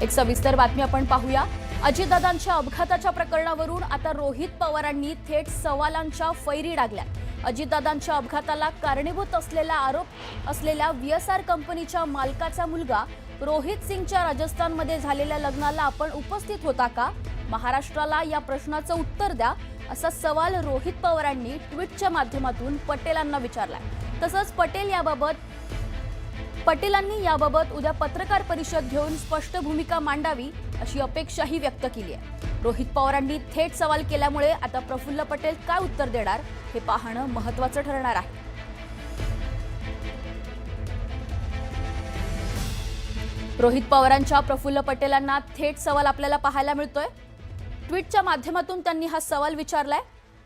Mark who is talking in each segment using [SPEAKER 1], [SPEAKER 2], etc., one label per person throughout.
[SPEAKER 1] एक सविस्तर बातमी आपण पाहूया। अजितदादांच्या अपघाताच्या प्रकरणावरून आता रोहित पवारांनी थेट सवालांच्या फैरी डागल्या। अजितदादांच्या अपघाताला कारणीभूत असलेला आरोप असलेल्या VSR कंपनीच्या मालकाचा मुलगा रोहित सिंगच्या राजस्थानमध्ये झालेल्या लग्नाला आपण उपस्थित होता का? महाराष्ट्राला या प्रश्नाचं उत्तर द्या, असा सवाल रोहित पवारांनी ट्विटच्या माध्यमातून पटेलांना विचारलाय। तसंच पटेलांनी याबाबत उद्या पत्रकार परिषद घेऊन स्पष्ट भूमिका मांडावी अशी अपेक्षाही व्यक्त केली आहे। रोहित पवारांनी थेट सवाल केल्यामुळे आता प्रफुल्ल पटेल काय उत्तर देणार हे पाहणं महत्त्वाचं ठरणार आहे। रोहित पवारांच्या प्रफुल्ल पटेलांना थेट सवाल आपल्याला पाहायला मिळतोय। ट्विटच्या माध्यमातून त्यांनी हा सवाल विचारलाय।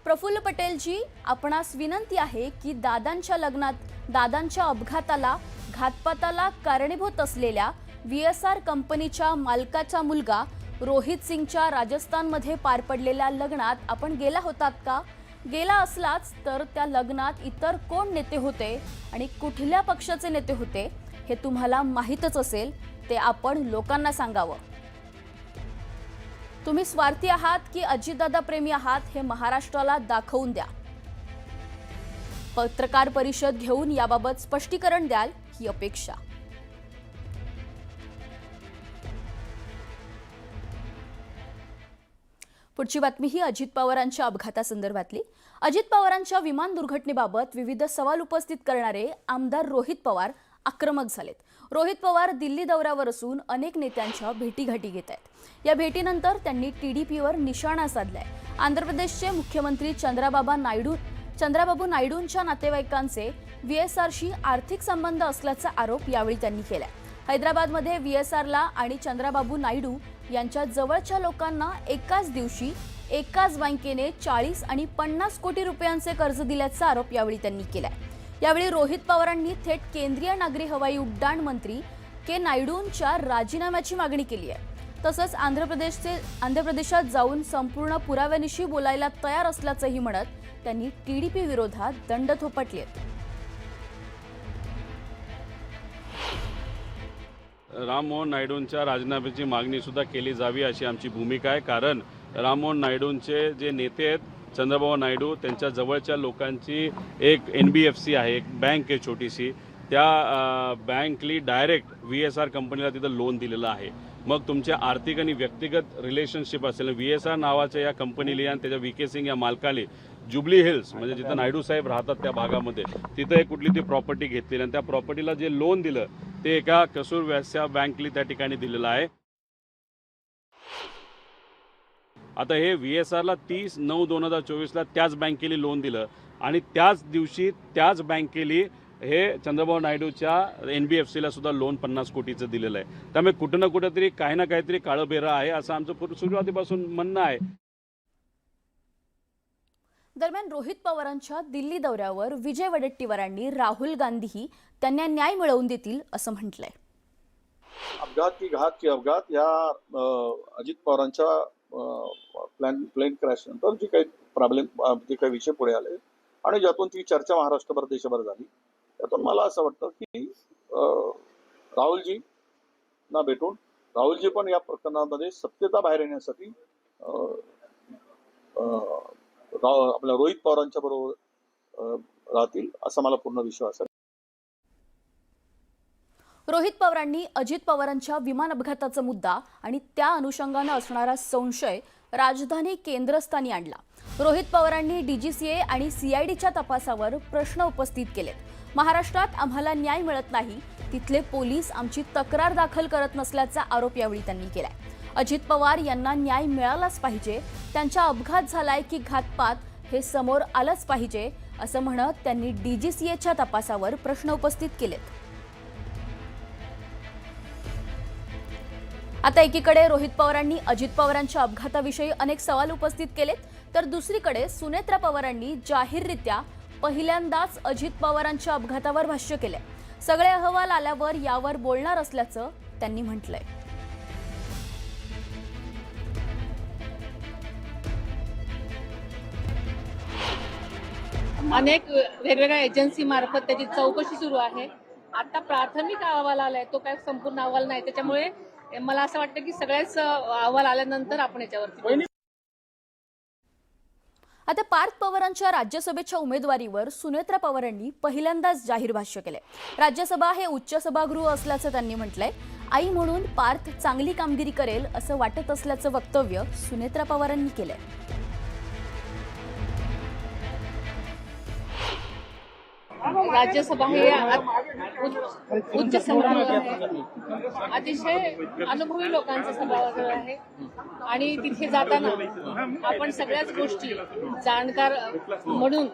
[SPEAKER 1] प्रफुल्ल पटेलजी, आपणास विनंती आहे की दादांच्या अपघाताला घातपाताला कारणीभूत असलेल्या VSR कंपनीच्या मालकाचा मुलगा रोहित सिंगच्या राजस्थानमध्ये पार पडलेल्या लग्नात आपण गेला होतात का? गेला असलाच तर त्या लग्नात इतर कोण नेते होते आणि कुठल्या पक्षाचे नेते होते हे तुम्हाला माहीतच असेल, ते आपण लोकांना सांगावं। तुम्ही स्वार्थी आहात की अजितदादा प्रेमी आहात हे महाराष्ट्राला दाखवून द्या। पत्रकार परिषद घेऊन याबाबत स्पष्टीकरण द्याल ही अपेक्षा। पुढची बातमी ही अजित पवारांच्या अपघातासंदर्भातली। अजित पवारांच्या विमान दुर्घटनेबाबत विविध सवाल उपस्थित करणारे आमदार रोहित पवार आक्रमक झालेत। रोहित पवार दिल्ली दौऱ्यावर असून अनेक नेत्यांच्या भेटीगाठी घेत आहेत। या भेटीनंतर त्यांनी TDPवर निशाणा साधलाय। आंध्र प्रदेशचे मुख्यमंत्री चंद्राबाबू नायडूंच्या नातेवाईकांचे VSRशी आर्थिक संबंध असल्याचा आरोप यावेळी त्यांनी केलाय। हैदराबादमध्ये VSRला आणि चंद्राबाबू नायडू यांच्या जवळच्या लोकांना एकाच दिवशी एकाच बँकेने 40 आणि 50 कोटी रुपयांचे कर्ज दिल्याचा आरोप यावेळी त्यांनी केलाय। यावेळी रोहित पवारांनी थेट केंद्रीय नागरी हवाई उड्डाण मंत्री के नायडूंच्या राजीनाम्याची मागणी केली आहे। तसंच आंध्र प्रदेशात जाऊन संपूर्ण पुराव्यानिशी बोलायला तयार असल्याचंही म्हणत त्यांनी TDP विरोधात दंड थोपटले।
[SPEAKER 2] राममोहन नायडूंच्या राजीनाम्याची मागणी सुद्धा केली जावी अशी आमची भूमिका आहे। कारण राममोहन नायडूंचे जे नेते आहेत, चंद्रबाबू नायडू, त्यांच्या जवळच्या लोकांची एक NBFC आहे, एक बँक आहे छोटीशी, त्या बँकली डायरेक्ट VSR कंपनीला तिथं लोन दिलेलं आहे। मग तुमचे आर्थिक आणि व्यक्तिगत रिलेशनशिप असेल, VSR नावाच्या या कंपनीला आणि त्याच्या VK सिंग या मालकाने जुबली हिल्स म्हणजे जिथं नायडू साहेब राहतात त्या भागामध्ये तिथं एक कुठली ती प्रॉपर्टी घेतलेली आणि त्या प्रॉपर्टीला जे लोन दिलं ते एका कसूर व्यास्या बँकली त्या ठिकाणी दिलेलं आहे। आता हे VSRला 30/9/2024ला त्याच बँकेली लोन दिलं आणि त्याच दिवशी त्याच बँकेली हे चंद्रबाबू नायडूच्या NBFCला सुद्धा लोन 50 कोटीचं दिलेलं आहे। त्यामुळे कुठं ना कुठंतरी काही ना काहीतरी काळबेरं आहे असं आमचं सुरुवातीपासून म्हणणं आहे।
[SPEAKER 1] दरम्यान रोहित पवारांच्या दिल्ली दौऱ्यावर विजय वडेट्टीवारांनी राहुल गांधीही त्यांना न्याय मिळवून देतील असं म्हटलंय।
[SPEAKER 3] अपघात की घात की अपघात या अजित पवारांच्या प्लेन क्रॅश नंतर जे काही विषय पुढे आले आणि ज्यातून ती चर्चा महाराष्ट्रभर देशभर झाली, त्यातून मला असं वाटतं की राहुलजी ना भेटून राहुलजी पण या प्रकरणामध्ये सत्यता बाहेर येण्यासाठी आपल्या रोहित पवारांच्या बरोबर राहतील असा मला पूर्ण विश्वास आहे।
[SPEAKER 1] रोहित पवारांनी अजित पवारांच्या विमान अपघाताचा मुद्दा आणि त्या अनुषंगाने असणारा संशय राजधानी केंद्रस्थानी आणला। रोहित पवारांनी DGCA आणि CIDच्या तपासावर प्रश्न उपस्थित केलेत। महाराष्ट्रात आम्हाला न्याय मिळत नाही, तिथले पोलीस आमची तक्रार दाखल करत नसल्याचा आरोप यावेळी त्यांनी केलाय। अजित पवार यांना न्याय मिळालाच पाहिजे, त्यांचा अपघात झालाय की घातपात हे समोर आलंच पाहिजे असं म्हणत त्यांनी DGCAच्या तपासावर प्रश्न उपस्थित केलेत। आता एकीकडे रोहित पवारांनी अजित पवारांच्या अपघाताविषयी अनेक सवाल उपस्थित केलेत, तर दुसरीकडे सुनेत्रा पवारांनी जाहीररित्या पहिल्यांदाच अजित पवारांच्या अपघातावर भाष्य केलंय। सगळे अहवाल आल्यावर यावर बोलणार असल्याचं त्यांनी म्हटलंय।
[SPEAKER 4] अनेक वेगवेगळ्या एजन्सी मार्फत त्याची चौकशी सुरू आहे। आता प्राथमिक अहवाल आलाय, तो काय संपूर्ण अहवाल नाही, त्याच्यामुळे मला असं वाटतं की सगळ्याच अहवाल आल्यानंतर आपण याच्यावरती बोलू.
[SPEAKER 1] आता पार्थ पवारांच्या राज्यसभेच्या उमेदवारीवर सुनेत्रा पवारांनी पहिल्यांदाच जाहीर भाष्य केले. राज्यसभा हे उच्च सभागृह असल्याचं त्यांनी म्हटलंय. आई म्हणून पार्थ चांगली कामगिरी करेल असं वाटत असल्याचं वक्तव्य सुनेत्रा पवारांनी केलंय.
[SPEAKER 4] राज्यसभा हे उच्च सभागृह आहे, अतिशय अनुभवी लोकांचं सभागृह आहे आणि तिथे जाताना आपण सगळ्याच गोष्टी जाणकार म्हणून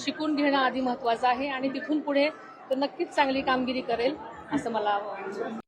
[SPEAKER 4] शिकून घेणं आधी महत्वाचं आहे आणि तिथून पुढे तो नक्कीच चांगली कामगिरी करेल असं मला वाटतं.